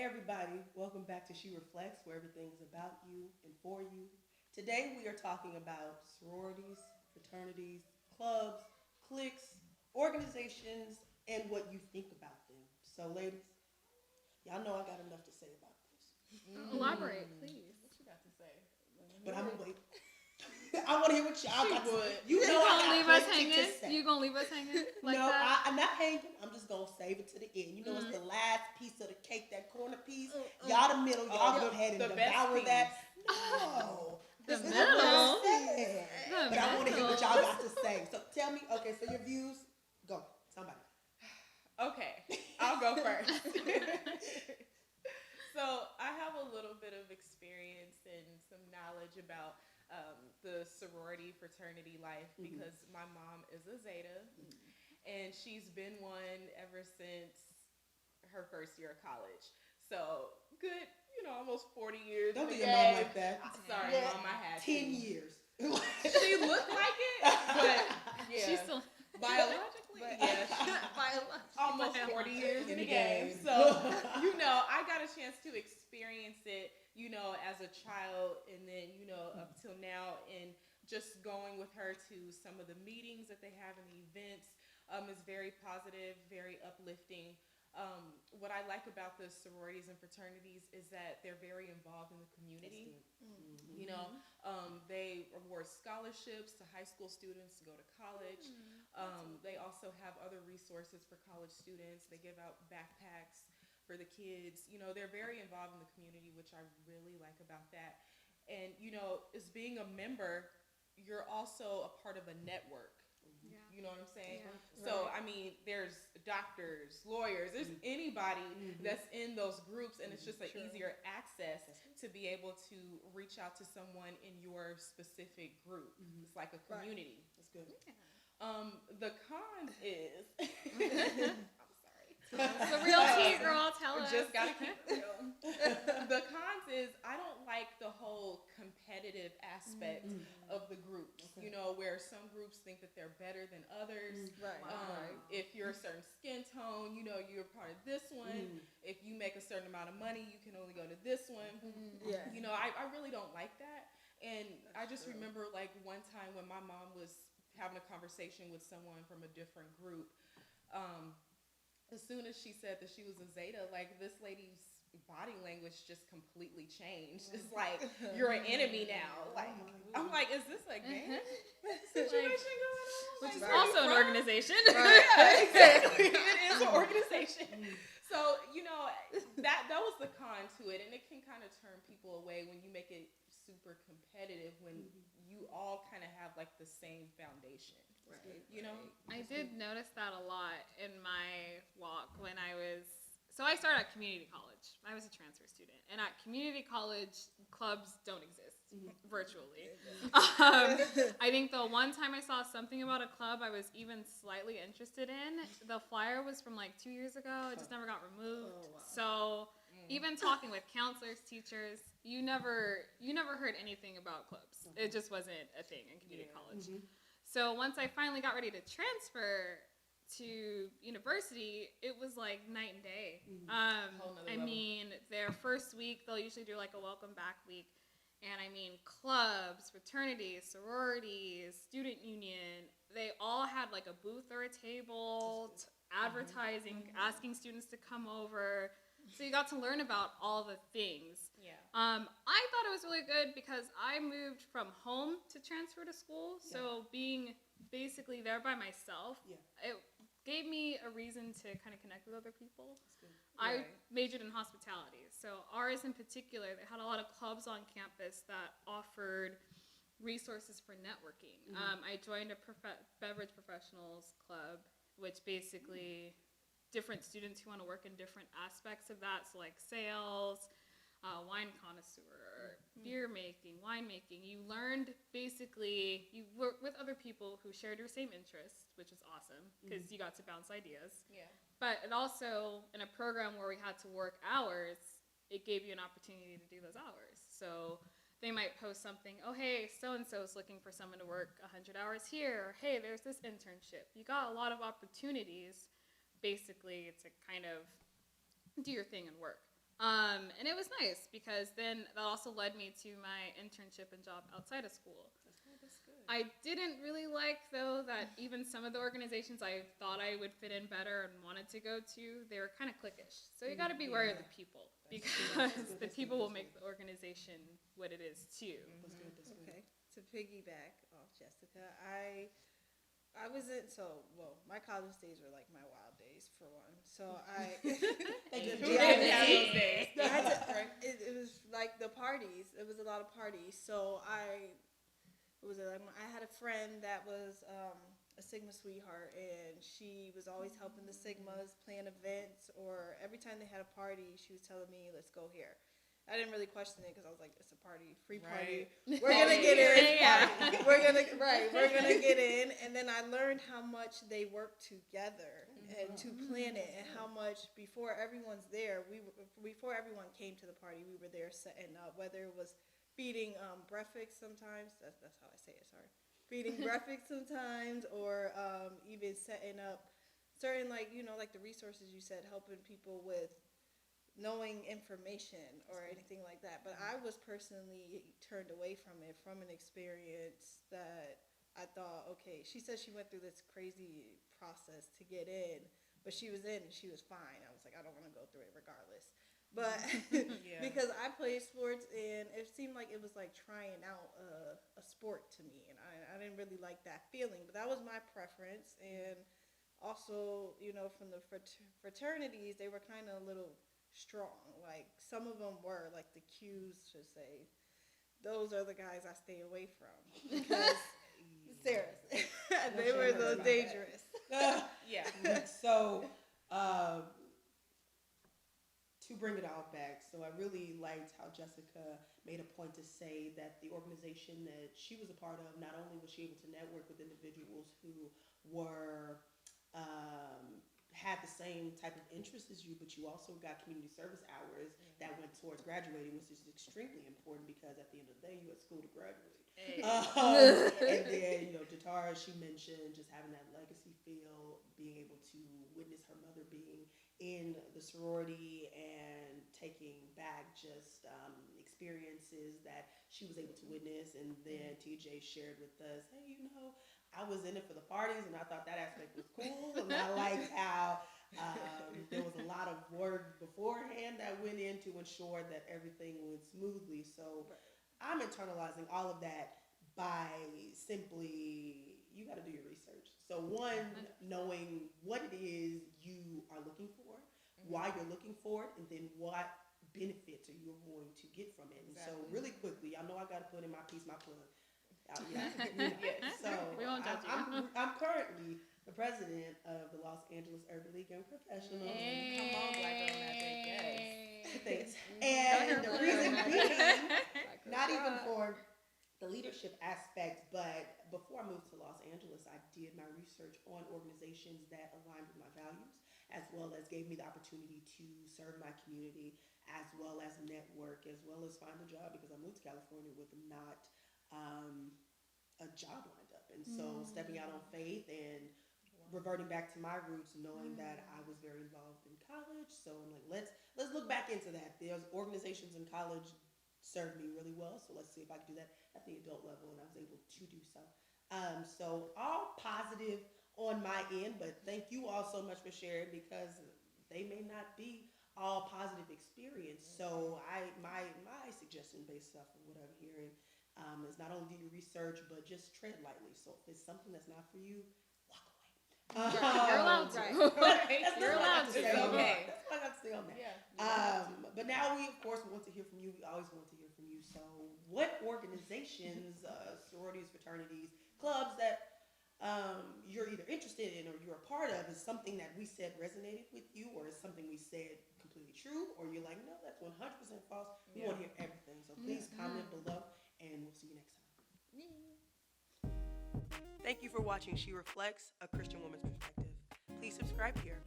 everybody, welcome back to She Reflects, where everything is about you and for you. Today we are talking about sororities, fraternities, clubs, cliques, organizations, and what you think about them. So, ladies, y'all know I got enough to say about this, Elaborate, please. What you got to say? but I'm gonna wait. I want to hear what y'all She got to say. would. You You know I gonna leave got us plenty hanging? to say. You gonna leave us hanging like no, that? I'm not hanging. I'm just gonna save it to the end. You know, it's the last piece of the cake, that corner piece. Y'all the middle. Y'all go ahead and the best devour piece. that. No, The this is middle? what I said. The But I want to hear what middle. y'all got to say. So tell me, okay, so your views. Go, somebody. Okay, I'll go first. So I have a little bit of experience and some knowledge about the sorority fraternity life because my mom is a Zeta, and she's been one ever since her first year of college. So good, almost 40 years. Don't in do the your mom game. like that. Sorry, Yeah. mom, I had 10 to. years. She looked like it, but yeah, She's still biologically, But- yeah, almost 40 years in the game. So, I got a chance to experience it, as a child, and then, up till now, and just going with her to some of the meetings that they have and the events is very positive, very uplifting. What I like about the sororities and fraternities is that they're very involved in the community. They award scholarships to high school students to go to college. They also have other resources for college students. They give out backpacks for the kids. They're very involved in the community, which I really like about that. And, as being a member, you're also a part of a network. Yeah. You know what I'm saying? Yeah. So, I mean, there's doctors, lawyers, there's anybody that's in those groups, and it's just an easier access to be able to reach out to someone in your specific group. It's like a community. That's good. The cons is, I'm sorry. It's the real tea, girl. Tell us. Just gotta keep it real. The cons is I don't like the whole competitive aspect of the groups. Where some groups think that they're better than others. Right. If you're a certain skin tone, you're part of this one. If you make a certain amount of money, you can only go to this one. Yeah. I really don't like that. And I just remember like one time when my mom was having a conversation with someone from a different group. As soon as she said that she was a Zeta, like this lady's body language just completely changed. It's like you're an enemy now. Like I'm like, is this a game situation going on? Which is Like, where also you an from? organization. Yeah, exactly. It is an organization. So that was the con to it, and it can kind of turn people away when you make it super competitive when you all kind of have like the same foundation. Right. I did notice that a lot in my walk when I started at community college. I was a transfer student, and at community college, clubs don't exist virtually. I think the one time I saw something about a club I was even slightly interested in, the flyer was from like 2 years ago. It just never got removed. Oh, wow. So even talking with counselors, teachers, you never heard anything about clubs. It just wasn't a thing in community college. So once I finally got ready to transfer to university, it was like night and day. Whole nother level. Their first week, they'll usually do like a welcome back week. And clubs, fraternities, sororities, student union, they all had like a booth or a table, advertising, asking students to come over. So you got to learn about all the things. Yeah. I thought it was really good because I moved from home to transfer to school. So being basically there by myself, it gave me a reason to kind of connect with other people. I majored in hospitality. So ours in particular, they had a lot of clubs on campus that offered resources for networking. I joined a beverage professionals club, which basically different students who want to work in different aspects of that. So like sales, wine connoisseur, beer making, wine making. You learned basically, you worked with other people who shared your same interests, which is awesome because you got to bounce ideas. Yeah. But it also, in a program where we had to work hours, it gave you an opportunity to do those hours. So they might post something, oh, hey, so-and-so is looking for someone to work 100 hours here. Or, hey, there's this internship. You got a lot of opportunities, basically, to kind of do your thing and work. And it was nice because then that also led me to my internship and job outside of school. That's good. I didn't really like, though, that even some of the organizations I thought I would fit in better and wanted to go to, they were kind of cliquish. So you got to be wary of the people because the people will make the organization what it is too. Okay, to piggyback off Jessica, I wasn't my college days were like my wild days for one. So it was like the parties. It was a lot of parties. So I had a friend that was a Sigma sweetheart, and she was always helping the Sigmas plan events, or every time they had a party, she was telling me, "Let's go here." I didn't really question it because I was like, "It's a party, free party. Right. We're gonna get in. Yeah. We're gonna get in." And then I learned how much they work together and to plan it, and how much before everyone's there, before everyone came to the party, we were there setting up. Whether it was feeding breakfast sometimes, that's how I say it. Sorry, feeding breakfast sometimes, or even setting up certain like the resources you said, helping people with knowing information or anything like that. But I was personally turned away from it from an experience that I thought, okay, she said she went through this crazy process to get in, but she was in and she was fine. I was like, I don't want to go through it regardless. But because I played sports, and it seemed like it was like trying out a sport to me, and I didn't really like that feeling, but that was my preference. And also, from the fraternities, they were kind of a little strong. Like some of them were like the Qs should say, those are the guys I stay away from because seriously, they were so dangerous. Yeah. So to bring it all back, so I really liked how Jessica made a point to say that the organization that she was a part of, not only was she able to network with individuals who were had the same type of interests as you, but you also got community service hours that went towards graduating, which is extremely important because at the end of the day, you at school to graduate. Hey. And then, Jatara, she mentioned just having that legacy feel, being able to witness her mother being in the sorority and taking back just experiences that she was able to witness. And then TJ shared with us, hey, I was in it for the parties, and I thought that aspect was cool, and I liked how there was a lot of work beforehand that went in to ensure that everything went smoothly. So I'm internalizing all of that by simply, you got to do your research. So one, knowing what it is you are looking for, why you're looking for it, and then what benefits are you going to get from it. And so really quickly, I know I got to put in my piece, my plug. So We won't judge you. I'm currently the president of the Los Angeles Urban League Young Professionals. Hey. Come on, Black Girl Magic. Yes. Thanks. And the reason being, not even for the leadership aspect, but before I moved to Los Angeles, I did my research on organizations that aligned with my values, as well as gave me the opportunity to serve my community, as well as network, as well as find a job, because I moved to California with not a job lined up. And so stepping out on faith and reverting back to my roots, knowing that I was very involved in college. So I'm like, let's look back into that. There's organizations in college served me really well, so let's see if I can do that at the adult level, and I was able to do so. So all positive on my end, but thank you all so much for sharing, because they may not be all positive experience. So my suggestion based off of what I'm hearing is not only do your research, but just tread lightly. So if it's something that's not for you, walk away. You're allowed to. You're allowed to. That's Okay. what I got to say on that. Yeah. But now we, of course, want to hear from you. We always want to hear from you. So what organizations, sororities, fraternities, clubs that you're either interested in or you're a part of, is something that we said resonated with you, or is something we said completely true, or you're like, no, that's 100% false. We want to hear everything. So please comment below, and we'll see you next time. Thank you for watching She Reflects, a Christian Woman's Perspective. Please subscribe here.